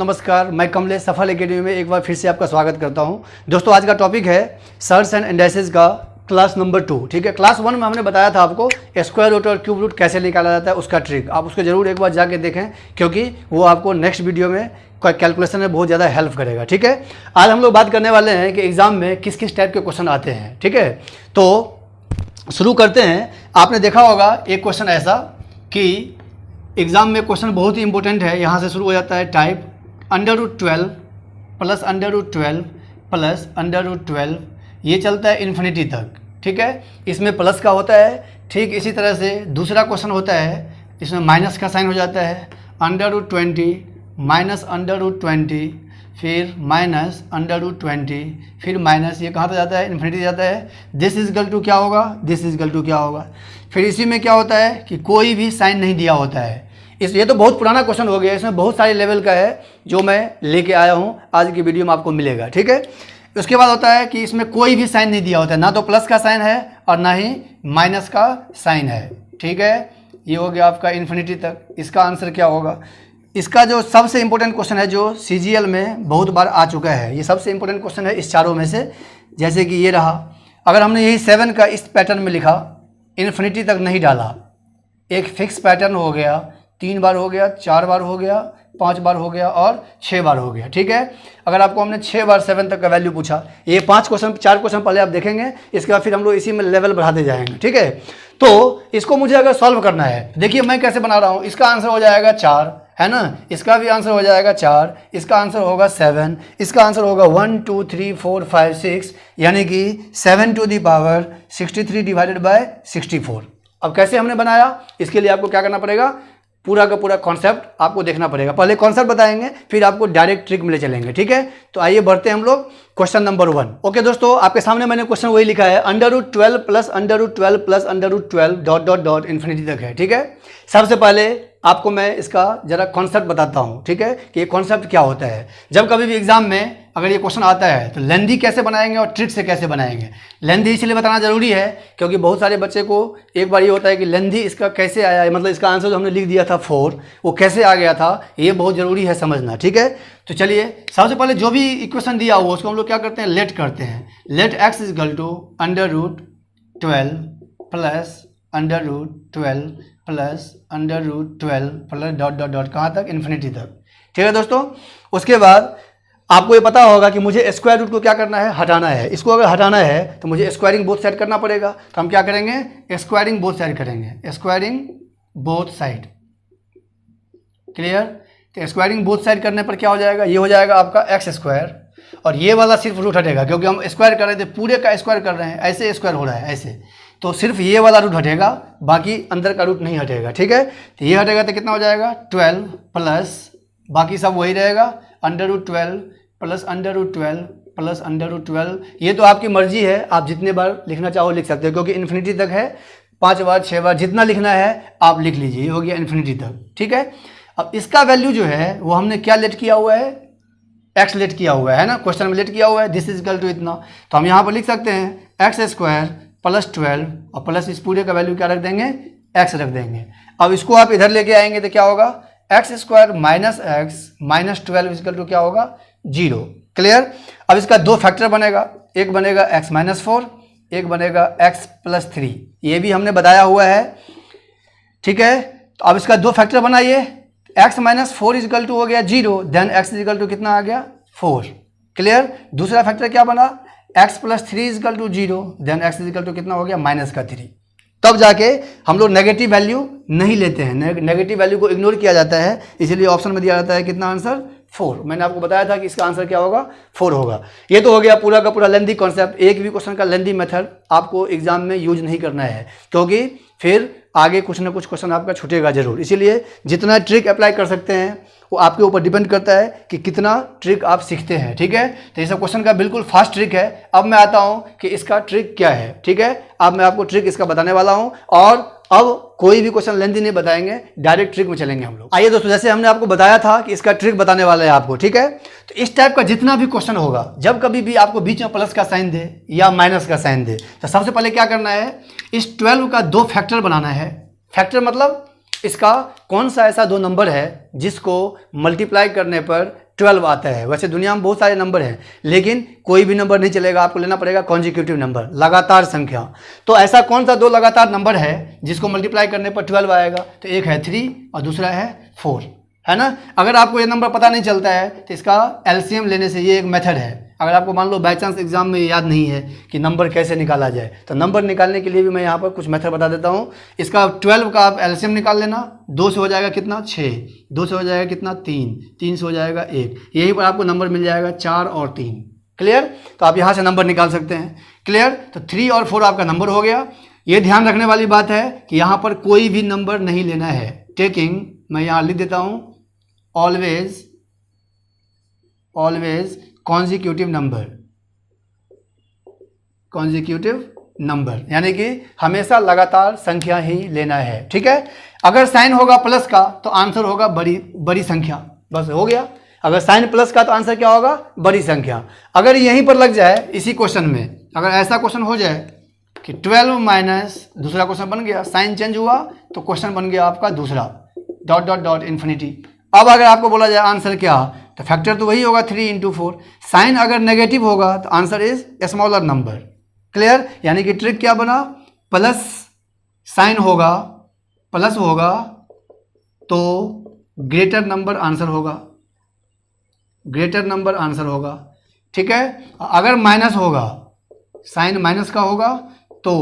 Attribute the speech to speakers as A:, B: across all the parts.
A: नमस्कार, मैं कमलेश सफल एकेडमी में एक बार फिर से आपका स्वागत करता हूं। दोस्तों, आज का टॉपिक है सर्ट्स एंड इंडाइसेस का क्लास नंबर 2। ठीक है, क्लास 1 में हमने बताया था आपको स्क्वायर रूट और क्यूब रूट कैसे निकाला जाता है, उसका ट्रिक। आप उसको जरूर एक बार जाके देखें, क्योंकि वो आपको नेक्स्ट वीडियो में कैलकुलेशन में बहुत ज़्यादा हेल्प करेगा। ठीक है, आज हम लोग बात करने वाले हैं कि एग्जाम में किस किस टाइप के क्वेश्चन आते हैं। ठीक है, तो शुरू करते हैं। आपने देखा होगा एक क्वेश्चन ऐसा कि एग्जाम में क्वेश्चन बहुत ही इंपॉर्टेंट है। यहाँ से शुरू हो जाता है टाइप √12 प्लस √12 प्लस √12, ये चलता है इन्फिनिटी तक। ठीक है, इसमें प्लस का होता है। ठीक इसी तरह से दूसरा क्वेश्चन होता है, इसमें माइनस का साइन हो जाता है, √20 माइनस √20, फिर माइनस √20, फिर माइनस, ये कहाँ पे जाता है? इन्फिनिटी जाता है। दिस इज इक्वल टू क्या होगा? दिस इज इक्वल टू क्या होगा? फिर इसी में क्या होता है कि कोई भी साइन नहीं दिया होता है। ये तो बहुत पुराना क्वेश्चन हो गया, इसमें बहुत सारे लेवल का है जो मैं लेके आया हूँ, आज की वीडियो में आपको मिलेगा। ठीक है, उसके बाद होता है कि इसमें कोई भी साइन नहीं दिया होता है, ना तो प्लस का साइन है और ना ही माइनस का साइन है। ठीक है, ये हो गया आपका इन्फिनिटी तक। इसका आंसर क्या होगा? इसका जो सबसे इंपॉर्टेंट क्वेश्चन है, जो CGL में बहुत बार आ चुका है, ये सबसे इंपॉर्टेंट क्वेश्चन है इस चारों में से। जैसे कि ये रहा, अगर हमने यही 7 का इस पैटर्न में लिखा, इन्फिनिटी तक नहीं डाला, एक फिक्स पैटर्न हो गया, 3 बार हो गया, 4 बार हो गया, 5 बार हो गया और 6 बार हो गया। ठीक है, अगर आपको हमने 6 बार 7 तक का वैल्यू पूछा, ये 4 क्वेश्चन पहले आप देखेंगे, इसके बाद फिर हम लोग इसी में लेवल बढ़ाते जाएंगे। ठीक है, तो इसको मुझे अगर सॉल्व करना है, देखिए मैं कैसे बना रहा हूँ। इसका आंसर हो जाएगा 4, है ना, इसका भी आंसर हो जाएगा 4, इसका आंसर होगा 7, इसका आंसर होगा 1 2 3 4 5 6, यानी कि 7 to the power 63 divided by 64। अब कैसे हमने बनाया, इसके लिए आपको क्या करना पड़ेगा? पूरा का पूरा कॉन्सेप्ट आपको देखना पड़ेगा। पहले कॉन्सेप्ट बताएंगे, फिर आपको डायरेक्ट ट्रिक में ले चलेंगे। ठीक है, तो आइए बढ़ते हैं हम लोग क्वेश्चन नंबर 1। ओके दोस्तों, आपके सामने मैंने क्वेश्चन वही लिखा है, √12 plus √12 plus √12 dot dot dot infinity तक है। ठीक है, सबसे पहले आपको मैं इसका जरा कॉन्सेप्ट बताता हूँ। ठीक है, कि ये कॉन्सेप्ट क्या होता है। जब कभी भी एग्जाम में अगर ये क्वेश्चन आता है तो लेंदी कैसे बनाएंगे और ट्रिक से कैसे बनाएंगे। लेंदी इसलिए बताना जरूरी है क्योंकि बहुत सारे बच्चे को एक बार ये होता है कि लेंदी इसका कैसे आया है, मतलब इसका आंसर जो हमने लिख दिया था 4, वो कैसे आ गया था, ये बहुत ज़रूरी है समझना। ठीक है, तो चलिए सबसे पहले जो भी इक्वेशन दिया हुआ उसको हम लोग क्या करते हैं? लेट करते हैं। Let x is equal to √12 plus √12 plus √12 plus dot dot dot, कहाँ तक? इन्फिनिटी तक। ठीक है दोस्तों, उसके बाद आपको ये पता होगा कि मुझे स्क्वायर रूट को क्या करना है? हटाना है। इसको अगर हटाना है तो मुझे स्क्वायरिंग बोथ साइड करना पड़ेगा। तो हम क्या करेंगे? स्क्वायरिंग बोथ साइड करेंगे। Squaring both side, clear? तो स्क्वायरिंग बोथ साइड करने पर क्या हो जाएगा? ये हो जाएगा आपका x², और ये वाला सिर्फ रूट हटेगा, क्योंकि हम स्क्वायर कर रहे थे, पूरे का स्क्वायर कर रहे हैं, ऐसे स्क्वायर हो रहा है ऐसे, तो सिर्फ ये वाला रूट हटेगा, बाकी अंदर का रूट नहीं हटेगा। ठीक है, तो ये हटेगा तो कितना हो जाएगा? 12 प्लस, बाकी सब वही रहेगा, √12 प्लस √12 प्लस √12। ये तो आपकी मर्जी है, आप जितने बार लिखना चाहो लिख सकते हो, क्योंकि इन्फिनिटी तक है। 5 बार 6 बार जितना लिखना है आप लिख लीजिए, ये हो गया इन्फिनिटी तक। ठीक है, अब इसका वैल्यू जो है वो हमने क्या लेट किया हुआ है? x लेट किया हुआ है ना, क्वेश्चन में लेट किया हुआ है। दिस इज इक्वल टू इतना, तो हम यहाँ पर लिख सकते हैं x² प्लस 12 और प्लस इस पूरे का वैल्यू क्या रख देंगे? x रख देंगे। अब इसको आप इधर लेके आएंगे तो क्या होगा? x² minus x minus 12 equal to क्या होगा? 0। क्लियर? अब इसका 2 फैक्टर बनेगा, एक बनेगा x-4, एक बनेगा x+3, ये भी हमने बताया हुआ है। ठीक है, तो अब इसका 2 फैक्टर बनाइए। x-4 इक्वल टू हो गया 0, देन x इक्वल टू कितना आ गया? 4। क्लियर? दूसरा फैक्टर क्या बना? x+3 equal to 0, then x equal to कितना हो गया? -3। तब जाके हम लोग नेगेटिव वैल्यू नहीं लेते हैं, नेगेटिव वैल्यू को इग्नोर किया जाता है, इसलिए ऑप्शन में दिया जाता है कितना आंसर? 4। मैंने आपको बताया था कि इसका आंसर क्या होगा? 4 होगा। ये तो हो गया पूरा का पूरा लेंदी कॉन्सेप्ट। एक भी क्वेश्चन का लेंदी मेथड आपको एग्जाम में यूज नहीं करना है, क्योंकि फिर आगे कुछ ना कुछ क्वेश्चन आपका छूटेगा जरूर। इसीलिए जितना ट्रिक अप्लाई कर सकते हैं वो आपके ऊपर डिपेंड करता है कि कितना ट्रिक आप सीखते हैं। ठीक है, तो ये सब क्वेश्चन का बिल्कुल फास्ट ट्रिक है। अब मैं आता हूँ कि इसका ट्रिक क्या है। ठीक है, अब मैं आपको ट्रिक इसका बताने वाला हूँ, और अब कोई भी क्वेश्चन लेंदी नहीं बताएंगे, डायरेक्ट ट्रिक में चलेंगे हम लोग। आइए दोस्तों, जैसे हमने आपको बताया था कि इसका ट्रिक बताने वाला है आपको। ठीक है, तो इस टाइप का जितना भी क्वेश्चन होगा, जब कभी भी आपको बीच में प्लस का साइन दे या माइनस का साइन दे, तो सबसे पहले क्या करना है? इस 12 का 2 फैक्टर बनाना है। फैक्टर मतलब इसका कौन सा ऐसा 2 नंबर है जिसको मल्टीप्लाई करने पर 12 आता है। वैसे दुनिया में बहुत सारे नंबर हैं, लेकिन कोई भी नंबर नहीं चलेगा, आपको लेना पड़ेगा कॉन्जिक्यूटिव नंबर, लगातार संख्या। तो ऐसा कौन सा दो लगातार नंबर है जिसको मल्टीप्लाई करने पर 12 आएगा? तो एक है 3 और दूसरा है 4, है ना। अगर आपको ये नंबर पता नहीं चलता है तो इसका एलसीएम लेने से ये एक मेथड है। अगर आपको मान लो बाई चांस एग्जाम में याद नहीं है कि नंबर कैसे निकाला जाए, तो नंबर निकालने के लिए भी मैं यहाँ पर कुछ मेथड बता देता हूँ। इसका 12 का आप एलसीएम निकाल लेना, 2 से हो जाएगा कितना 6, 2 से हो जाएगा कितना 3, 3 से हो जाएगा 1, यहीं पर आपको नंबर मिल जाएगा 4 और 3। क्लियर? तो आप यहाँ से नंबर निकाल सकते हैं। क्लियर? तो 3 और 4 आपका नंबर हो गया। ये ध्यान रखने वाली बात है कि यहाँ पर कोई भी नंबर नहीं लेना है। टेकिंग, मैं यहाँ लिख देता हूँ, ऑलवेज कॉन्जिक्यूटिव नंबर, यानी कि हमेशा लगातार संख्या ही लेना है। ठीक है? अगर साइन होगा प्लस का तो आंसर होगा बड़ी संख्या, बस हो गया। अगर साइन प्लस का तो आंसर क्या होगा? बड़ी संख्या। अगर यहीं पर लग जाए इसी क्वेश्चन में, अगर ऐसा क्वेश्चन हो जाए कि 12 माइनस दूसरा क्वेश्चन बन गया, साइन चेंज हुआ तो क्वेश्चन बन गया आपका दूसरा, डॉट डॉट डॉट इन्फिनिटी। अब अगर आपको बोला जाए आंसर क्या, तो फैक्टर तो वही होगा 3 × 4। साइन अगर नेगेटिव होगा तो answer is smaller number. Clear? यानी कि ट्रिक क्या बना, प्लस साइन होगा, प्लस होगा तो ग्रेटर नंबर आंसर होगा, ग्रेटर नंबर आंसर होगा। ठीक है? अगर माइनस होगा, साइन माइनस का होगा तो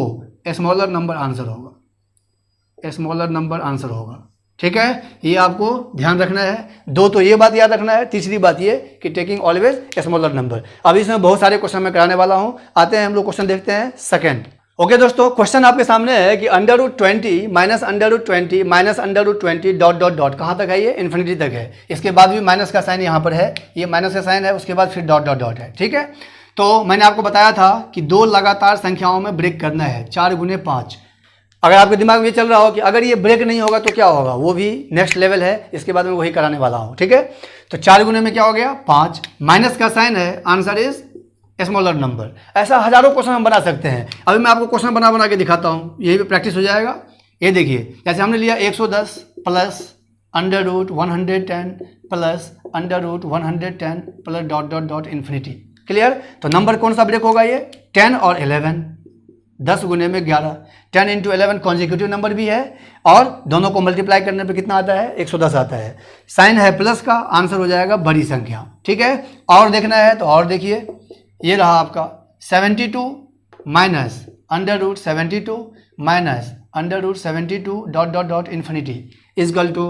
A: स्मॉलर नंबर आंसर होगा, स्मॉलर नंबर आंसर होगा। ठीक है? ये आपको ध्यान रखना है। दो तो ये बात याद रखना है, तीसरी बात ये कि टेकिंग ऑलवेज स्मॉलर नंबर। अब इसमें बहुत सारे क्वेश्चन मैं कराने वाला हूँ। आते हैं हम लोग क्वेश्चन देखते हैं सेकंड। ओके दोस्तों, क्वेश्चन आपके सामने है कि √20 minus √20 minus √20 dot dot dot, कहाँ तक है? ये इन्फिनिटी तक है। इसके बाद भी माइनस का साइन यहाँ पर है, ये माइनस का साइन है, उसके बाद फिर डॉट डॉट डॉट है। ठीक है? तो मैंने आपको बताया था कि दो लगातार संख्याओं में ब्रेक करना है, 4 × 5। अगर आपके दिमाग में ये चल रहा हो कि अगर ये ब्रेक नहीं होगा तो क्या होगा, वो भी नेक्स्ट लेवल है, इसके बाद में वही कराने वाला हूँ। ठीक है? तो 4 × में क्या हो गया 5, माइनस का साइन है, आंसर इज स्मॉलर नंबर। ऐसा हजारों क्वेश्चन हम बना सकते हैं। अभी मैं आपको क्वेश्चन बना के दिखाता हूँ, यही भी प्रैक्टिस हो जाएगा। ये देखिए, जैसे हमने लिया 110 plus √110 plus √110 plus dot dot dot infinity. Clear? तो नंबर कौन सा ब्रेक होगा? ये 10 और 11, 10 × 11, 10 × 11 कॉन्जिक्यूटिव नंबर भी है, और दोनों को मल्टीप्लाई करने पे कितना आता है? 110 आता है। साइन है प्लस का, आंसर हो जाएगा बड़ी संख्या। ठीक है? और देखना है तो और देखिए, ये रहा आपका 72 minus √72 minus √72 dot dot dot infinity equal to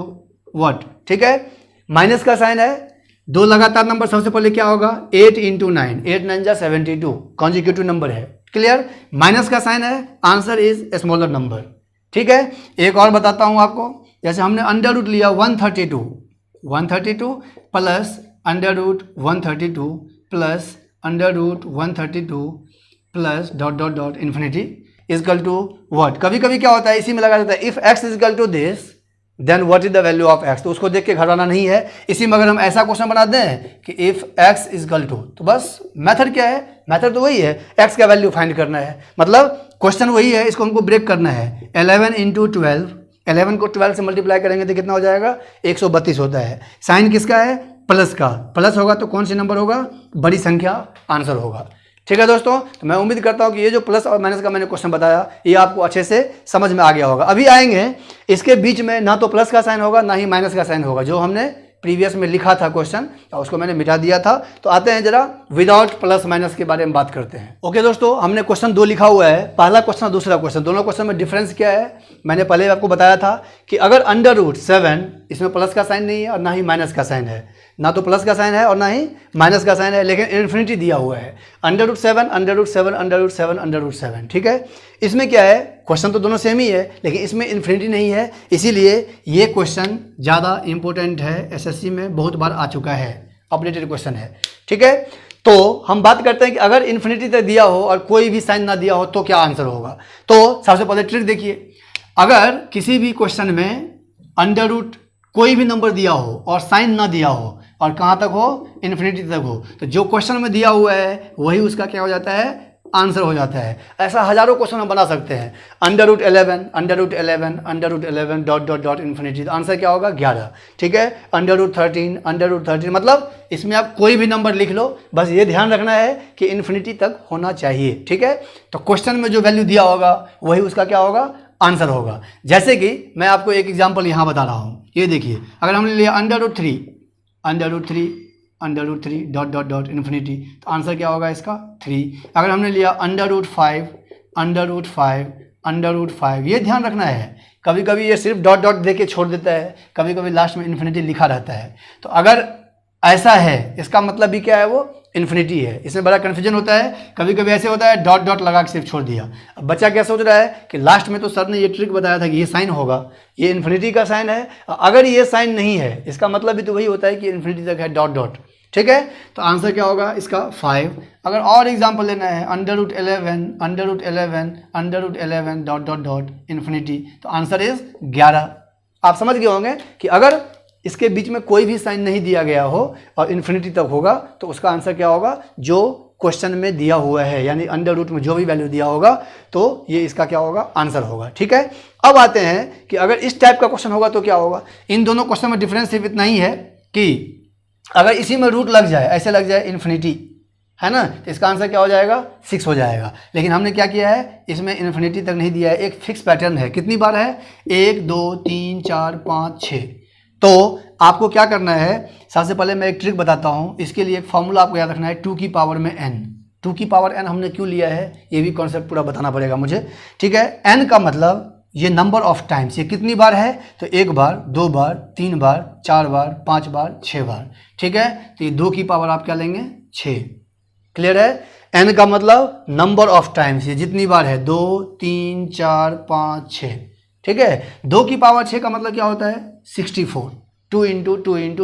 A: what? ठीक है? माइनस का साइन है, दो लगातार नंबर, सबसे पहले क्या होगा 8 × 9, 8 9 जा 72, कॉन्जिक्यूटिव नंबर है। क्लियर? माइनस का साइन है, आंसर इज स्मॉलर नंबर। ठीक है? एक और बताता हूं आपको, जैसे हमने √ लिया 132 plus √132 plus √132 plus dot dot dot infinity equal to what? कभी कभी क्या होता है, इसी में लगा देता है if x equal to this then what is the value of x, तो उसको देख के घबराना नहीं है। इसी में अगर हम ऐसा क्वेश्चन बना दें कि इफ x इजकल टू, तो बस मेथड क्या है? मेथड तो वही है, x का वैल्यू फाइंड करना है, मतलब क्वेश्चन वही है, इसको हमको ब्रेक करना है। 11 × 12, 11 को 12 से मल्टीप्लाई करेंगे तो कितना हो जाएगा? 132 होता है। साइन किसका है? प्लस का। प्लस होगा तो कौन सी नंबर होगा? बड़ी संख्या आंसर होगा। ठीक है दोस्तों, तो मैं उम्मीद करता हूँ कि ये जो प्लस और माइनस का मैंने क्वेश्चन बताया, ये आपको अच्छे से समझ में आ गया होगा। अभी आएंगे इसके बीच में ना तो प्लस का साइन होगा ना ही माइनस का साइन होगा, जो हमने प्रीवियस में लिखा था क्वेश्चन, तो उसको मैंने मिटा दिया था। तो आते हैं जरा विदाउट प्लस माइनस के बारे में बात करते हैं। ओके दोस्तों, हमने क्वेश्चन 2 लिखा हुआ है, पहला क्वेश्चन और दूसरा क्वेश्चन, दोनों क्वेश्चन में डिफरेंस क्या है? मैंने पहले आपको बताया था कि अगर √7, इसमें प्लस का साइन नहीं है और ना ही माइनस का साइन है, ना तो प्लस का साइन है और ना ही माइनस का साइन है, लेकिन इन्फिनिटी दिया हुआ है, √7 √7 √7 √7। ठीक है? इसमें क्या है, क्वेश्चन तो दोनों सेम ही है, लेकिन इसमें इन्फिनिटी नहीं है, इसीलिए ये क्वेश्चन ज़्यादा इंपॉर्टेंट है, एसएससी में बहुत बार आ चुका है, अपडेटेड क्वेश्चन है। ठीक है? तो हम बात करते हैं कि अगर इन्फिनिटी तक दिया हो और कोई भी साइन ना दिया हो तो क्या आंसर होगा। तो सबसे पहले ट्रिक देखिए, अगर किसी भी क्वेश्चन में √ कोई भी नंबर दिया हो और साइन ना दिया हो और कहाँ तक हो? इन्फिनिटी तक हो, तो जो क्वेश्चन में दिया हुआ है वही उसका क्या हो जाता है? आंसर हो जाता है। ऐसा हजारों क्वेश्चन हम बना सकते हैं। √11 √11 √11 डॉट डॉट डॉट इन्फिनिटी, तो आंसर क्या होगा 11। ठीक है, √13 मतलब इसमें आप कोई भी नंबर लिख लो, बस ये ध्यान रखना है कि इन्फिनिटी तक होना चाहिए। ठीक है, तो क्वेश्चन में जो वैल्यू दिया होगा वही उसका क्या होगा, आंसर होगा। जैसे कि मैं आपको एक एग्जाम्पल यहाँ बता रहा हूँ, ये देखिए, अगर हमने लिया √3 डॉट डॉट डॉट इन्फिनिटी, तो आंसर क्या होगा इसका 3। अगर हमने लिया √5 ये ध्यान रखना है, कभी कभी ये सिर्फ डॉट डॉट दे के छोड़ देता है, कभी कभी लास्ट में इन्फिनिटी लिखा रहता है। तो अगर ऐसा है, इसका मतलब भी क्या है, वो इन्फिनिटी है। इसमें बड़ा कन्फ्यूजन होता है, कभी कभी ऐसे होता है डॉट डॉट लगा के सिर्फ छोड़ दिया। अब बच्चा क्या सोच रहा है कि लास्ट में तो सर ने ये ट्रिक बताया था कि ये साइन होगा, ये इन्फिनिटी का साइन है, अगर ये साइन नहीं है इसका मतलब भी तो वही होता है कि इन्फिनिटी तक है डॉट डॉट। ठीक है, तो आंसर क्या होगा इसका 5। अगर और एग्जाम्पल लेना है √11 डॉट डॉट डॉट इन्फिनिटी, तो आंसर इज 11। आप समझ गए होंगे कि अगर इसके बीच में कोई भी साइन नहीं दिया गया हो और इन्फिनिटी तक होगा तो उसका आंसर क्या होगा, जो क्वेश्चन में दिया हुआ है, यानी अंडर रूट में जो भी वैल्यू दिया होगा तो ये इसका क्या होगा, आंसर होगा। ठीक है, अब आते हैं कि अगर इस टाइप का क्वेश्चन होगा तो क्या होगा। इन दोनों क्वेश्चन में डिफरेंस सिर्फ इतना ही है कि अगर इसी में रूट लग जाए, ऐसे लग जाए इन्फिनिटी, है ना, तो इसका आंसर क्या हो जाएगा, 6 हो जाएगा। लेकिन हमने क्या किया है, इसमें इन्फिनिटी तक नहीं दिया है, एक फिक्स पैटर्न है। कितनी बार है, 1 2 3 4 5 6। तो आपको क्या करना है, सबसे पहले मैं एक ट्रिक बताता हूँ। इसके लिए एक फॉर्मूला आपको याद रखना है, 2 की पावर में n। 2 की पावर n हमने क्यों लिया है, ये भी कॉन्सेप्ट पूरा बताना पड़ेगा मुझे। ठीक है, n का मतलब ये नंबर ऑफ टाइम्स, ये कितनी बार है, तो 1 बार 2 बार 3 बार 4 बार 5 बार 6 बार। ठीक है, तो ये 2 की पावर आप क्या लेंगे, 6। क्लियर है, n का मतलब नंबर ऑफ टाइम्स, ये जितनी बार है 2 3 4 5 6। ठीक है, 2 की पावर 6 का मतलब क्या होता है, 64। 2 इंटू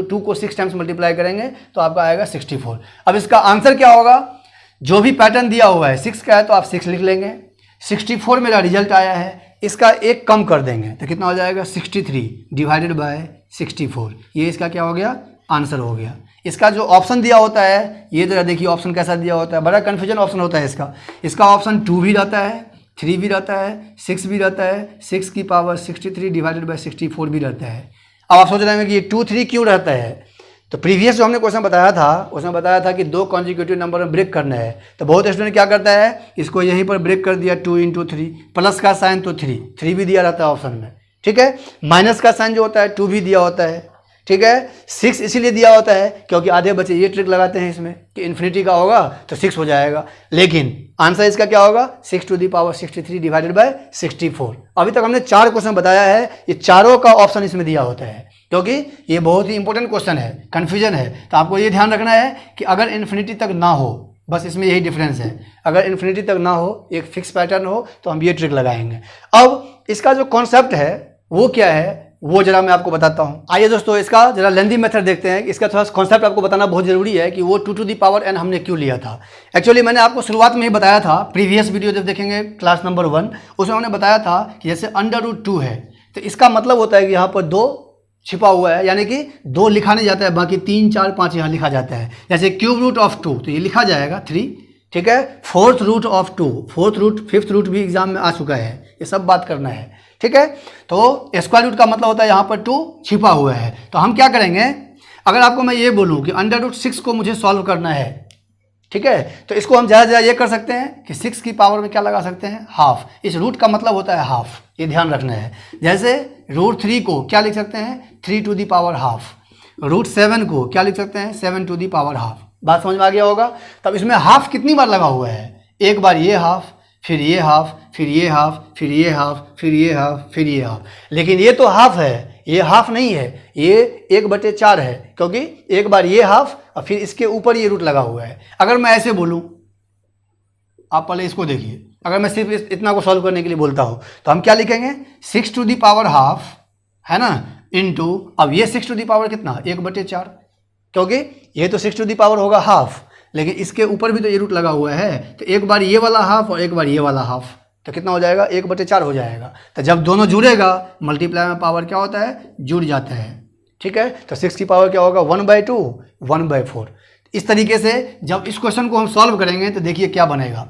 A: 2 को 6 टाइम्स मल्टीप्लाई करेंगे तो आपका आएगा 64। अब इसका आंसर क्या होगा, जो भी पैटर्न दिया हुआ है 6 का है तो आप 6 लिख लेंगे। 64 मेरा रिजल्ट आया है, इसका एक कम कर देंगे तो कितना हो जाएगा, 63 डिवाइडेड बाय 64। ये इसका क्या हो गया, आंसर हो गया। इसका जो ऑप्शन दिया होता है, ये जरा देखिए ऑप्शन कैसा दिया होता है, बड़ा कन्फ्यूजन ऑप्शन होता है इसका। इसका ऑप्शन 2 भी रहता है, 3 भी रहता है, 6 भी रहता है, 6 की पावर 63 डिवाइडेड बाय 64 भी रहता है। अब आप सोच रहे हैं कि ये 2 3 क्यों रहता है, तो प्रीवियस जो हमने क्वेश्चन बताया था उसमें बताया था कि 2 कॉन्जिक्यूटिव नंबर में ब्रेक करना है। तो बहुत स्टूडेंट क्या करता है, इसको यहीं पर ब्रेक कर दिया, 2 इंटू 3, प्लस का साइन तो 3 भी दिया रहता है ऑप्शन में। ठीक है, माइनस का साइन जो होता है 2 भी दिया होता है। ठीक है, 6 इसीलिए दिया होता है क्योंकि आधे बच्चे ये ट्रिक लगाते हैं इसमें कि इन्फिनिटी का होगा तो 6 हो जाएगा, लेकिन आंसर इसका क्या होगा, 6 to the power 63 divided by 64। अभी तक हमने 4 क्वेश्चन बताया है, ये चारों का ऑप्शन इसमें दिया होता है क्योंकि ये बहुत ही इंपॉर्टेंट क्वेश्चन है, कन्फ्यूजन है। तो आपको ये ध्यान रखना है कि अगर इन्फिनिटी तक ना हो, बस इसमें यही डिफरेंस है, अगर इन्फिनिटी तक ना हो, एक फिक्स पैटर्न हो तो हम ये ट्रिक लगाएंगे। अब इसका जो कॉन्सेप्ट है वो क्या है, वो जरा मैं आपको बताता हूँ। आइए दोस्तों, इसका जरा लेंदी मेथड देखते हैं। इसका थोड़ा कॉन्सेप्ट आपको बताना बहुत जरूरी है कि वो 2 टू दी पावर n हमने क्यों लिया था। एक्चुअली मैंने आपको शुरुआत में ही बताया था, प्रीवियस वीडियो जब देखेंगे क्लास नंबर 1, उसमें हमने बताया था कि जैसे √2 है तो इसका मतलब होता है कि यहाँ पर 2 छिपा हुआ है, यानी कि 2 लिखा नहीं जाता है, बाकी 3 4 5 यहाँ लिखा जाता है। जैसे क्यूब रूट ऑफ 2 तो ये लिखा जाएगा 3। ठीक है, 4th root of 2, 4th root 5th root भी एग्जाम में आ चुका है, ये सब बात करना है। ठीक है, तो स्क्वायर रूट का मतलब होता है यहाँ पर 2 छिपा हुआ है। तो हम क्या करेंगे, अगर आपको मैं ये बोलूँ कि √6 को मुझे सॉल्व करना है, ठीक है, तो इसको हम ज़्यादा ये कर सकते हैं कि 6 की पावर में क्या लगा सकते हैं, हाफ। इस रूट का मतलब होता है हाफ, ये ध्यान रखना है। जैसे √3 को क्या लिख सकते हैं, 3 टू दी पावर हाफ। √7 को क्या लिख सकते हैं, 7 टू दी पावर हाफ। बात समझ में आ गया होगा। तब इसमें हाफ कितनी बार लगा हुआ है, एक बार ये हाफ, फिर ये हाफ, फिर ये हाफ, फिर ये हाफ, फिर ये हाफ, फिर ये हाफ। लेकिन ये तो हाफ है, ये हाफ नहीं है, ये 1/4 है, क्योंकि एक बार ये हाफ और फिर इसके ऊपर ये रूट लगा हुआ है। अगर मैं ऐसे बोलूं, आप पहले इसको देखिए, अगर मैं सिर्फ इतना को सॉल्व करने के लिए बोलता हूं तो हम क्या लिखेंगे, 6 टू दी पावर हाफ, है ना, इनटू, अब ये 6 टू दी पावर कितना, 1/4, क्योंकि ये तो 6 टू दी पावर होगा हाफ, लेकिन इसके ऊपर भी तो ये रूट लगा हुआ है, तो एक बार ये वाला हाफ और एक बार ये वाला हाफ, तो कितना हो जाएगा, 1/4 हो जाएगा। तो जब दोनों जुड़ेगा, मल्टीप्लाई में पावर क्या होता है, जुड़ जाता है। ठीक है, तो 6 की पावर क्या होगा, 1/2, 1/4। इस तरीके से जब इस क्वेश्चन को हम सॉल्व करेंगे तो देखिए क्या बनेगा।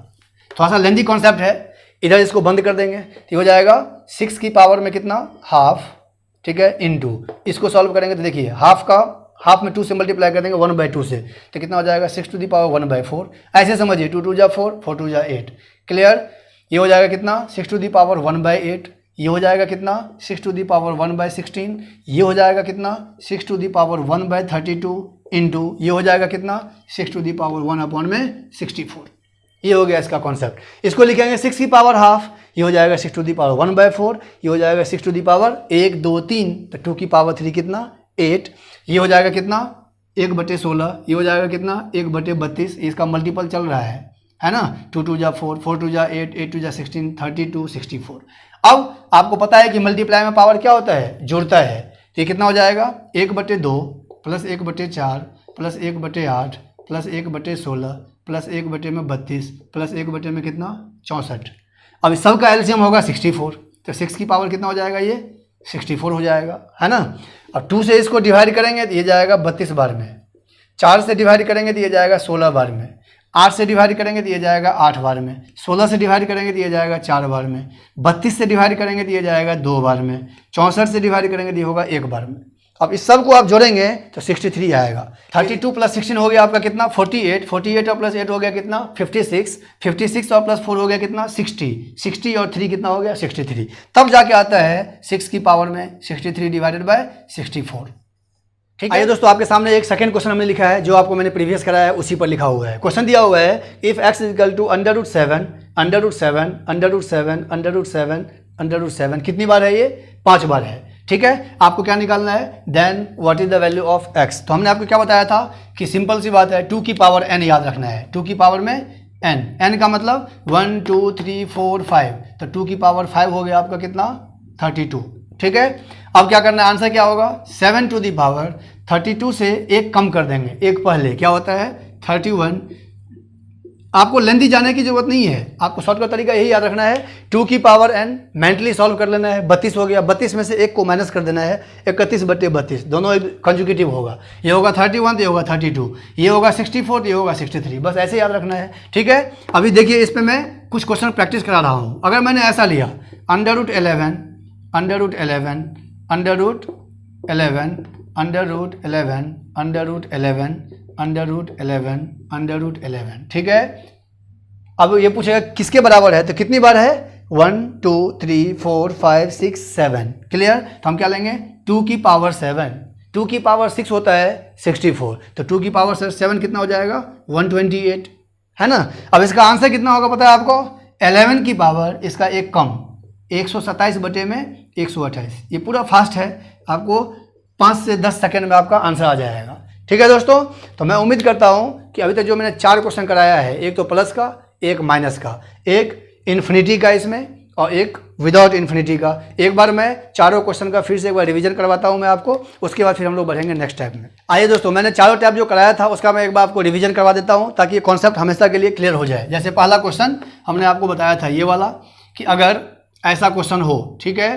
A: थोड़ा सा लेंदी कॉन्सेप्ट है, इधर इसको बंद कर देंगे तो हो जाएगा 6 की पावर में कितना हाफ, ठीक है, इनटू इसको सॉल्व करेंगे तो देखिए हाफ में 2 से मल्टीप्लाई कर देंगे 1/2 से, तो कितना हो जाएगा 6 टू दी पावर 1/4। ऐसे समझिए 2 2 जा 4, 4 2 जा 8, क्लियर। ये हो जाएगा कितना 6 टू दी पावर 1/8, ये हो जाएगा कितना 6 टू दी पावर 1/16, ये हो जाएगा कितना 6 टू दी पावर 1/32 इंटू ये हो जाएगा कितना 6 टू दी पावर 1/64। ये हो गया इसका कॉन्सेप्ट। इसको लिखेंगे 6 की पावर हाफ, ये हो जाएगा 6 टू दी पावर 1/4, ये हो जाएगा 6 टू दी पावर 1 2 3, तो 2 की पावर 3 कितना 8, ये हो जाएगा कितना 1/16, ये हो जाएगा कितना 1/32, इसका मल्टीपल चल रहा है ना, 2 2 जा 4, 4 2 जा 8, 8 2 जा 16, 32 64। अब आपको पता है कि मल्टीप्लाई में पावर क्या होता है, जुड़ता है, तो ये कितना हो जाएगा 1/2 plus 1/4 plus 1/8 plus 1/16 plus 1/32 plus 1 में कितना 64। अब इस सब का एलसीएम होगा 64, तो 6 की पावर कितना हो जाएगा, ये 64 हो जाएगा, है ना। अब 2 से इसको डिवाइड करेंगे तो ये जाएगा 32 बार में, 4 से डिवाइड करेंगे तो ये जाएगा 16 बार में, 8 से डिवाइड करेंगे तो ये जाएगा 8 बार में, 16 से डिवाइड करेंगे तो ये जाएगा 4 बार में, 32 से डिवाइड करेंगे तो ये जाएगा 2 बार में, 64 से डिवाइड करेंगे तो ये होगा 1 बार में। अब इस सब को आप जोड़ेंगे तो 63 आएगा। 32 प्लस 16 हो गया आपका कितना 48, 48 और प्लस 8 हो गया कितना 56, 56 और प्लस 4 हो गया कितना 60, 60 और 3 कितना हो गया 63। तब जाके आता है 6 की पावर में 63 डिवाइडेड बाय 64। ठीक है। आइए दोस्तों, आपके सामने एक सेकंड क्वेश्चन हमने लिखा है, जो आपको मैंने प्रीवियस कराया है उसी पर लिखा हुआ है। क्वेश्चन दिया हुआ है इफ x इक्वल टू √7 √7 √7 √7 √7, कितनी बार है ये 5 बार है। ठीक है, आपको क्या निकालना है, then what is the value of x। तो हमने आपको क्या बताया था कि सिंपल सी बात है 2 की पावर n याद रखना है, 2 की पावर में n का मतलब 1 2 3 4 5, तो 2 की पावर 5 हो गया आपका कितना 32। ठीक है, अब क्या करना है, आंसर क्या होगा 7 टू दी पावर 32 से एक कम कर देंगे, एक पहले क्या होता है 31। आपको लेंथी जाने की जरूरत नहीं है, आपको शॉर्टकट तरीका यही याद रखना है 2 की पावर n मेंटली सॉल्व कर लेना है। 32 हो गया, 32 में से एक को माइनस कर देना है, 31/32 दोनों कंजुगेटिव होगा, ये होगा 31 तो ये होगा 32, ये होगा 64 तो ये होगा 63, बस ऐसे याद रखना है। ठीक है, अभी देखिए इस पर मैं कुछ क्वेश्चन प्रैक्टिस करा रहा हूँ। अगर मैंने ऐसा लिया √11 √11 √11 √11, ठीक है। अब ये पूछेगा किसके बराबर है, तो कितनी बार है 1 2 3 4 5 6 7, क्लियर। तो हम क्या लेंगे 2 की पावर 7, 2 की पावर 6 होता है 64, तो 2 की पावर 7 कितना हो जाएगा 128, है ना। अब इसका आंसर कितना होगा पता है आपको, 11 की पावर इसका एक कम 127 बटे में 128। ये पूरा फास्ट है, आपको 5 से 10 सेकंड में आपका आंसर आ जाएगा। ठीक है दोस्तों, तो मैं उम्मीद करता हूँ कि अभी तक जो मैंने 4 क्वेश्चन कराया है, एक तो प्लस का, एक माइनस का, एक इन्फिनिटी का इसमें, और एक विदाउट इन्फिनिटी का। एक बार मैं चारों क्वेश्चन का फिर से एक बार रिवीजन करवाता हूँ मैं आपको, उसके बाद फिर हम लोग बढ़ेंगे नेक्स्ट टाइप में। आइए दोस्तों, मैंने चारों टाइप जो कराया था उसका मैं एक बार आपको रिवीजन करवा देता हूँ, ताकि ये कॉन्सेप्ट हमेशा के लिए क्लियर हो जाए। जैसे पहला क्वेश्चन हमने आपको बताया था ये वाला, कि अगर ऐसा क्वेश्चन हो, ठीक है,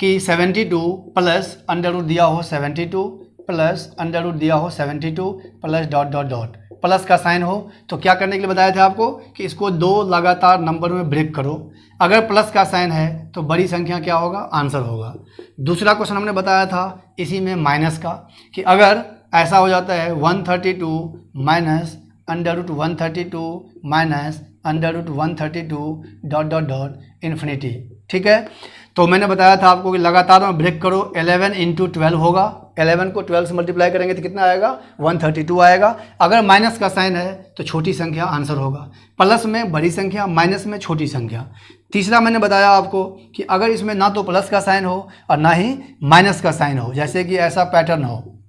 A: कि 72 प्लस अंडर रूट दिया हो 72 प्लस अंडर रूट दिया हो 72 plus dot dot dot, plus का साइन हो, तो क्या करने के लिए बताया था आपको कि इसको 2 लगातार नंबर में ब्रेक करो। अगर प्लस का साइन है तो बड़ी संख्या क्या होगा, आंसर होगा। दूसरा क्वेश्चन हमने बताया था इसी में माइनस का, कि अगर ऐसा हो जाता है 132 minus under root 132 minus under root 132 dot dot dot infinity. ठीक है, तो मैंने बताया था आपको कि लगातार में ब्रेक करो, 11 × 12 होगा, 11 को 12 से मल्टीप्लाई करेंगे तो कितना आएगा 132 आएगा। अगर माइनस का साइन है तो छोटी संख्या आंसर होगा, प्लस में बड़ी संख्या, माइनस में छोटी संख्या। तीसरा मैंने बताया आपको कि अगर इसमें ना तो प्लस का साइन हो और ना ही माइनस का साइन हो, जैसे कि ऐसा पैटर्न हो,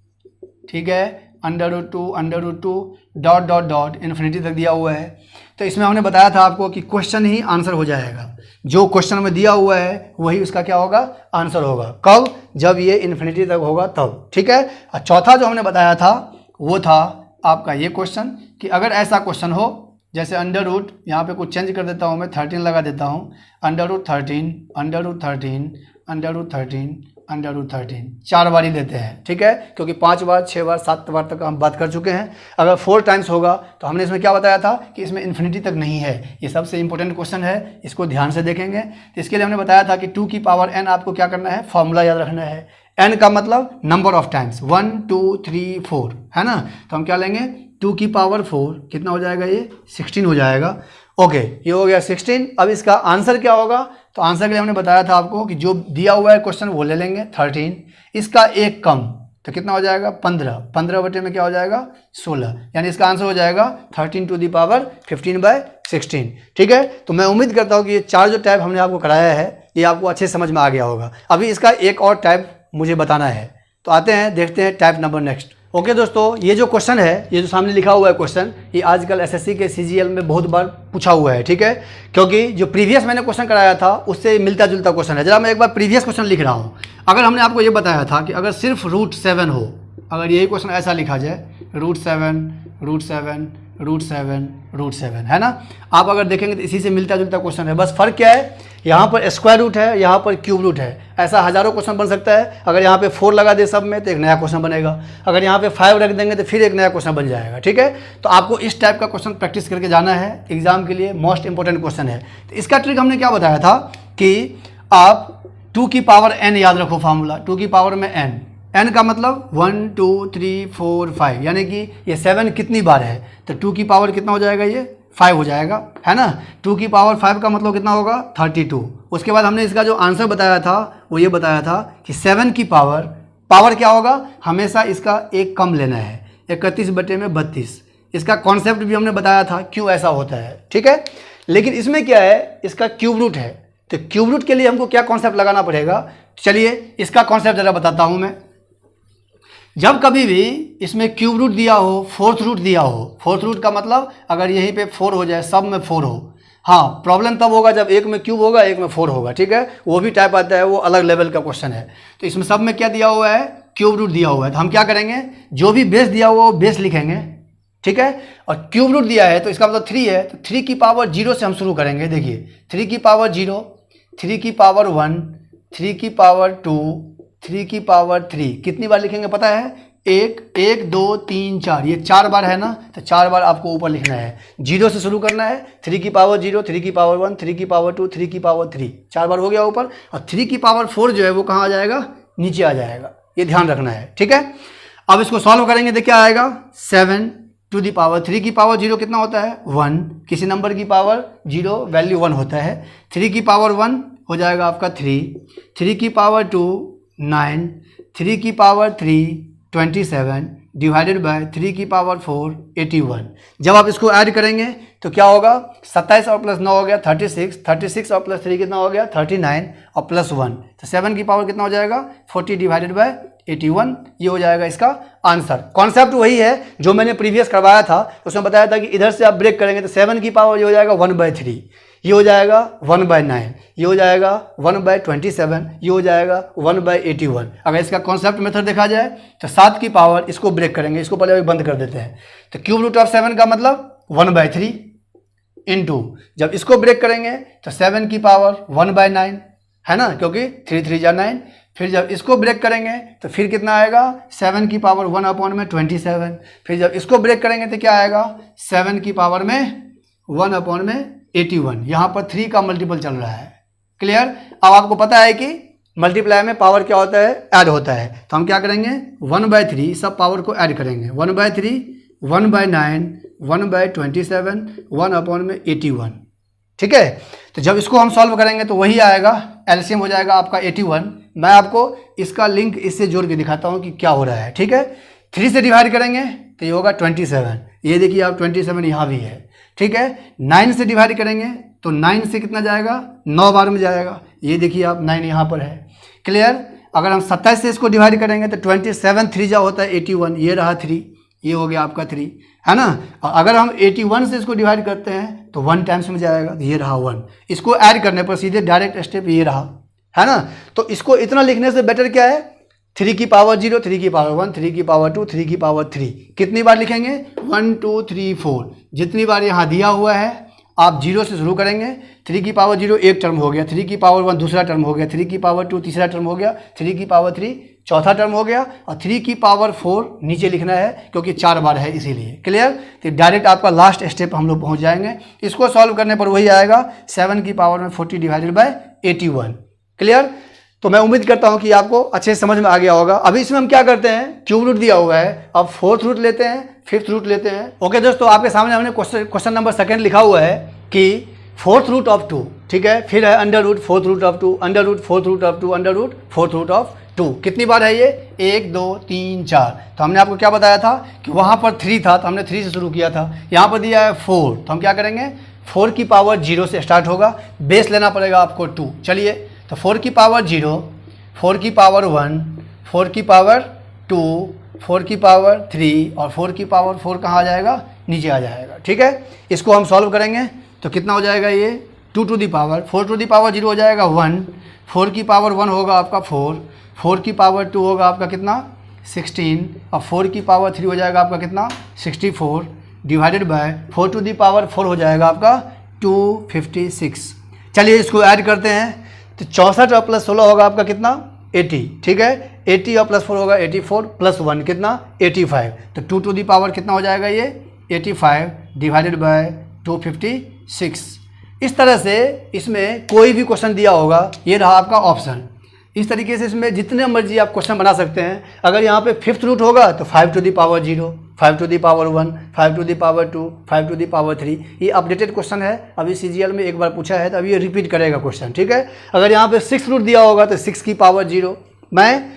A: ठीक है, √2 डॉट डॉट डॉट इन्फिनिटी तक दिया हुआ है, तो इसमें हमने बताया था आपको कि क्वेश्चन ही आंसर हो जाएगा। जो क्वेश्चन में दिया हुआ है वही उसका क्या होगा, आंसर होगा। कब, जब ये इन्फिनिटी तक होगा तब। ठीक है, और चौथा जो हमने बताया था वो था आपका ये क्वेश्चन, कि अगर ऐसा क्वेश्चन हो, जैसे अंडर रूट, यहाँ पे कुछ चेंज कर देता हूँ मैं, 13 लगा देता हूँ, √13 √13 4 बार ही लेते हैं, ठीक है, क्योंकि 5 बार 6 बार 7 बार तक हम बात कर चुके हैं। अगर 4 टाइम्स होगा तो हमने इसमें क्या बताया था कि इसमें इन्फिनिटी तक नहीं है। ये सबसे इंपॉर्टेंट क्वेश्चन है, इसको ध्यान से देखेंगे। तो इसके लिए हमने बताया था कि 2 की पावर n आपको क्या करना है, फॉर्मूला याद रखना है। n का मतलब नंबर ऑफ टाइम्स, 1 2 3 4, है ना। तो हम क्या लेंगे, 2 की पावर 4 कितना हो जाएगा, ये 16 हो जाएगा। ओके, ये हो गया 16। अब इसका आंसर क्या होगा, तो आंसर के लिए हमने बताया था आपको कि जो दिया हुआ है क्वेश्चन वो ले लेंगे 13, इसका एक कम तो कितना हो जाएगा 15, 15 बटे में क्या हो जाएगा 16, यानी इसका आंसर हो जाएगा 13 टू दी पावर 15/16, ठीक है। तो मैं उम्मीद करता हूँ कि ये 4 जो टाइप हमने आपको कराया है ये आपको अच्छे समझ में आ गया होगा। अभी इसका एक और टाइप मुझे बताना है, तो आते हैं देखते हैं टाइप नंबर नेक्स्ट। ओके दोस्तों, ये जो क्वेश्चन है, ये जो सामने लिखा हुआ है क्वेश्चन, ये आजकल एसएससी के सीजीएल में बहुत बार पूछा हुआ है, ठीक है, क्योंकि जो प्रीवियस मैंने क्वेश्चन कराया था उससे मिलता जुलता क्वेश्चन है। जरा मैं एक बार प्रीवियस क्वेश्चन लिख रहा हूँ। अगर हमने आपको ये बताया था कि अगर सिर्फ √7 हो, अगर यही क्वेश्चन ऐसा लिखा जाए √7 है ना, आप अगर देखेंगे तो इसी से मिलता जुलता क्वेश्चन है। बस फर्क क्या है, यहाँ पर स्क्वायर रूट है, यहाँ पर क्यूब रूट है। ऐसा हज़ारों क्वेश्चन बन सकता है। अगर यहाँ पे 4 लगा दे सब में तो एक नया क्वेश्चन बनेगा, अगर यहाँ पे 5 रख देंगे तो फिर एक नया क्वेश्चन बन जाएगा, ठीक है। तो आपको इस टाइप का क्वेश्चन प्रैक्टिस करके जाना है, एग्जाम के लिए मोस्ट इंपॉर्टेंट क्वेश्चन है। तो इसका ट्रिक हमने क्या बताया था कि आप 2 की पावर n याद रखो, फार्मूला 2 की पावर में n का मतलब 1 2 3 4 5, यानी कि ये 7 कितनी बार है, तो 2 की पावर कितना हो जाएगा, ये 5 हो जाएगा, है ना। 2 की पावर 5 का मतलब कितना होगा 32। उसके बाद हमने इसका जो आंसर बताया था वो ये बताया था कि 7 की पावर क्या होगा, हमेशा इसका एक कम लेना है, 31 बटे में 32। इसका कॉन्सेप्ट भी हमने बताया था क्यों ऐसा होता है, ठीक है। लेकिन इसमें क्या है, इसका क्यूब रूट है, तो क्यूब रूट के लिए हमको क्या कॉन्सेप्ट लगाना पड़ेगा, चलिए इसका कॉन्सेप्ट ज़रा बताता हूँ मैं। जब कभी भी इसमें क्यूब रूट दिया हो, फोर्थ रूट दिया हो, फोर्थ रूट का मतलब अगर यहीं पे 4 हो जाए, सब में 4 हो, हाँ, प्रॉब्लम तब होगा जब एक में क्यूब होगा एक में 4 होगा, ठीक है, वो भी टाइप आता है, वो अलग लेवल का क्वेश्चन है। तो इसमें सब में क्या दिया हुआ है, क्यूब रूट दिया हुआ है। तो हम क्या करेंगे, जो भी बेस दिया हुआ है वो बेस लिखेंगे, ठीक है। और क्यूब रूट दिया है तो इसका मतलब 3 है, तो 3 की पावर 0 से हम शुरू करेंगे। देखिए 3 की पावर 0, 3 की पावर 1, 3 की पावर 2, 3 की पावर 3, कितनी बार लिखेंगे पता है, 1 1 2 3 4, ये 4 बार है ना, तो 4 बार आपको ऊपर लिखना है, 0 से शुरू करना है। 3 की पावर 0, 3 की पावर 1, 3 की पावर 2, 3 की पावर 3, 4 बार हो गया ऊपर। और 3 की पावर 4 जो है वो कहाँ आ जाएगा, नीचे आ जाएगा, ये ध्यान रखना है, ठीक है। अब इसको सॉल्व करेंगे तो क्या आएगा, 7 टू दी पावर 3 की पावर 0 कितना होता है 1, किसी नंबर की पावर 0 वैल्यू 1 होता है। 3 की पावर 1 हो जाएगा आपका 3, 3 की पावर 2 9, 3 की पावर 3 27 डिवाइडेड बाय 3 की पावर 4 81। जब आप इसको ऐड करेंगे तो क्या होगा, 27 और प्लस 9 हो गया 36, 36 और प्लस 3 कितना हो गया 39 और प्लस 1, तो 7 की पावर कितना हो जाएगा 40 डिवाइडेड बाय 81। ये हो जाएगा इसका आंसर। कॉन्सेप्ट वही है जो मैंने प्रीवियस करवाया था, उसमें बताया था कि इधर से आप ब्रेक करेंगे तो 7 की पावर ये हो जाएगा 1/3, ये हो जाएगा 1/9, ये हो जाएगा 1/27, ये हो जाएगा 1/81। अगर इसका कॉन्सेप्ट मेथड देखा जाए तो 7 की पावर, इसको ब्रेक करेंगे, इसको पहले अभी बंद कर देते हैं। तो क्यूब रूट ऑफ 7 का मतलब 1/3 इंटू, जब इसको ब्रेक करेंगे तो 7 की पावर 1/9 है ना, क्योंकि 3 3 जा 9। फिर जब इसको ब्रेक करेंगे तो फिर कितना आएगा, 7 की पावर 1/27। फिर जब इसको ब्रेक करेंगे तो क्या आएगा, 7 की पावर में 1/81। यहाँ पर 3 का मल्टीपल चल रहा है, क्लियर। अब आपको पता है कि मल्टीप्लाई में पावर क्या होता है, ऐड होता है। तो हम क्या करेंगे 1/3 सब पावर को ऐड करेंगे, 1/3 1/9 1/27 1/81, ठीक है। तो जब इसको हम सॉल्व करेंगे तो वही आएगा, एलसीएम हो जाएगा आपका 81। मैं आपको इसका लिंक इससे जोड़ के दिखाता हूँ कि क्या हो रहा है, ठीक है। 3 से डिवाइड करेंगे तो ये होगा 27, ये देखिए आप 27 यहाँ भी है, ठीक है। 9 से डिवाइड करेंगे तो 9 से कितना जाएगा, 9 बार में जाएगा, ये देखिए आप 9 यहाँ पर है, क्लियर। अगर हम 27 से इसको डिवाइड करेंगे तो 27 3 जा होता है 81, ये रहा 3, ये हो गया आपका 3, है ना। और अगर हम 81 से इसको डिवाइड करते हैं तो 1 टाइम्स में जाएगा, तो ये रहा 1। इसको ऐड करने पर सीधे डायरेक्ट स्टेप ये रहा, है ना। तो इसको इतना लिखने से बेटर क्या है, 3 की पावर 0, 3 की पावर 1, 3 की पावर 2, 3 की पावर 3, कितनी बार लिखेंगे 1 2 3 4, जितनी बार यहाँ दिया हुआ है आप 0 से शुरू करेंगे। 3 की पावर 0 एक टर्म हो गया, 3 की पावर 1 दूसरा टर्म हो गया, 3 की पावर 2 तीसरा टर्म हो गया, 3 की पावर 3 चौथा टर्म हो गया, और 3 की पावर 4 नीचे लिखना है क्योंकि 4 बार है इसीलिए। क्लियर? तो डायरेक्ट आपका लास्ट स्टेप हम लोग पहुंच जाएंगे। इसको सॉल्व करने पर वही आएगा 7 की पावर में 40 डिवाइडेड बाय 81। क्लियर? तो मैं उम्मीद करता हूं कि आपको अच्छे से समझ में आ गया होगा। अभी इसमें हम क्या करते हैं, क्यूब रूट दिया हुआ है, अब 4th रूट लेते हैं, 5th रूट लेते हैं। ओके दोस्तों, आपके सामने हमने क्वेश्चन नंबर 2 लिखा हुआ है कि 4th रूट ऑफ 2, ठीक है, फिर है under root 4th root of 2, under root 4th root of 2, under root 4th root of 2। कितनी बार है ये? 1 2 3 4। तो हमने आपको क्या बताया था कि वहाँ पर 3 था तो हमने 3 से शुरू किया था। यहाँ पर दिया है 4, तो हम क्या करेंगे, 4 की पावर 0 से स्टार्ट होगा, बेस लेना पड़ेगा आपको 2। चलिए, तो 4 की पावर 0, 4 की पावर 1, 4 की पावर 2, 4 की पावर 3 और 4 की पावर 4 कहाँ आ जाएगा? नीचे आ जाएगा। ठीक है, इसको हम सॉल्व करेंगे तो कितना हो जाएगा ये? 2 to the power 4 to the power 0 हो जाएगा 1, 4 की पावर 1 होगा आपका 4, 4 की पावर 2 होगा आपका कितना? 16, और 4 की पावर 3 हो जाएगा आपका कितना? 64 divided by 4 to the power 4 हो जाएगा आपका 256। चलिए इसको ऐड करते हैं, तो 64 और प्लस 16 होगा आपका कितना? 80। ठीक है, 80 और प्लस 4 होगा 84 प्लस 1 कितना? 85। तो 2 टू दी पावर कितना हो जाएगा ये? 85 डिवाइडेड बाय 256। इस तरह से इसमें कोई भी क्वेश्चन दिया होगा, ये रहा आपका ऑप्शन। इस तरीके से इसमें जितने मर्जी आप क्वेश्चन बना सकते हैं। अगर यहाँ पे 5th रूट होगा तो 5 to the power 0, 5 to the power 1, 5 to the power 2, 5 to the power 3। ये अपडेटेड क्वेश्चन है, अभी CGL में एक बार पूछा है तो अभी ये रिपीट करेगा क्वेश्चन। ठीक है, अगर यहाँ पे 6th रूट दिया होगा तो 6 की पावर 0। मैं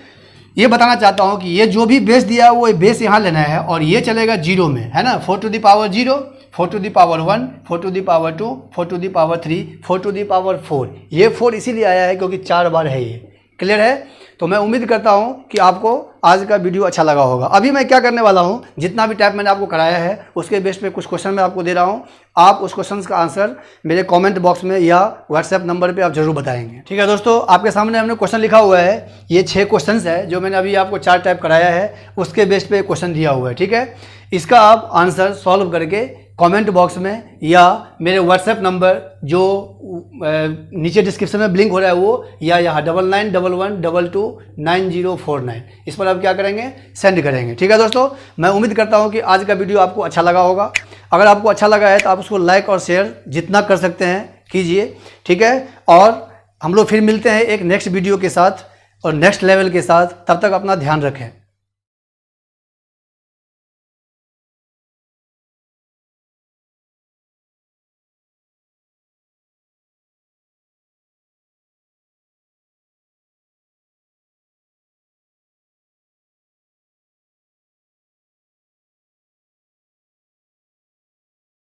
A: ये बताना चाहता हूँ कि ये जो भी बेस दिया है वो बेस यहाँ लेना है और ये चलेगा 0 में, है ना। 4 to the power 0, 4 to the power 1, 4 to the power 2, 4 to the power 3, 4 to the power 4। ये 4 इसीलिए आया है क्योंकि 4 बार है ये। क्लियर है? तो मैं उम्मीद करता हूं कि आपको आज का वीडियो अच्छा लगा होगा। अभी मैं क्या करने वाला हूं, जितना भी टाइप मैंने आपको कराया है उसके बेस पे कुछ क्वेश्चन मैं आपको दे रहा हूं। आप उस क्वेश्चन का आंसर मेरे कमेंट बॉक्स में या व्हाट्सएप नंबर पे आप जरूर बताएंगे। ठीक है दोस्तों, आपके सामने हमने क्वेश्चन लिखा हुआ है, ये 6 क्वेश्चन है जो मैंने अभी आपको 4 टाइप कराया है, उसके बेस पे क्वेश्चन दिया हुआ है। ठीक है, इसका आप आंसर सॉल्व करके कमेंट बॉक्स में या मेरे व्हाट्सएप नंबर जो नीचे डिस्क्रिप्शन में लिंक हो रहा है वो, या यहाँ 9911229049, इस पर आप क्या करेंगे, सेंड करेंगे। ठीक है दोस्तों, मैं उम्मीद करता हूँ कि आज का वीडियो आपको अच्छा लगा होगा। अगर आपको अच्छा लगा है तो आप उसको लाइक और शेयर जितना कर सकते हैं कीजिए। ठीक है, और हम लोग फिर मिलते हैं एक नेक्स्ट वीडियो के साथ और नेक्स्ट लेवल के साथ। तब तक अपना ध्यान रखें।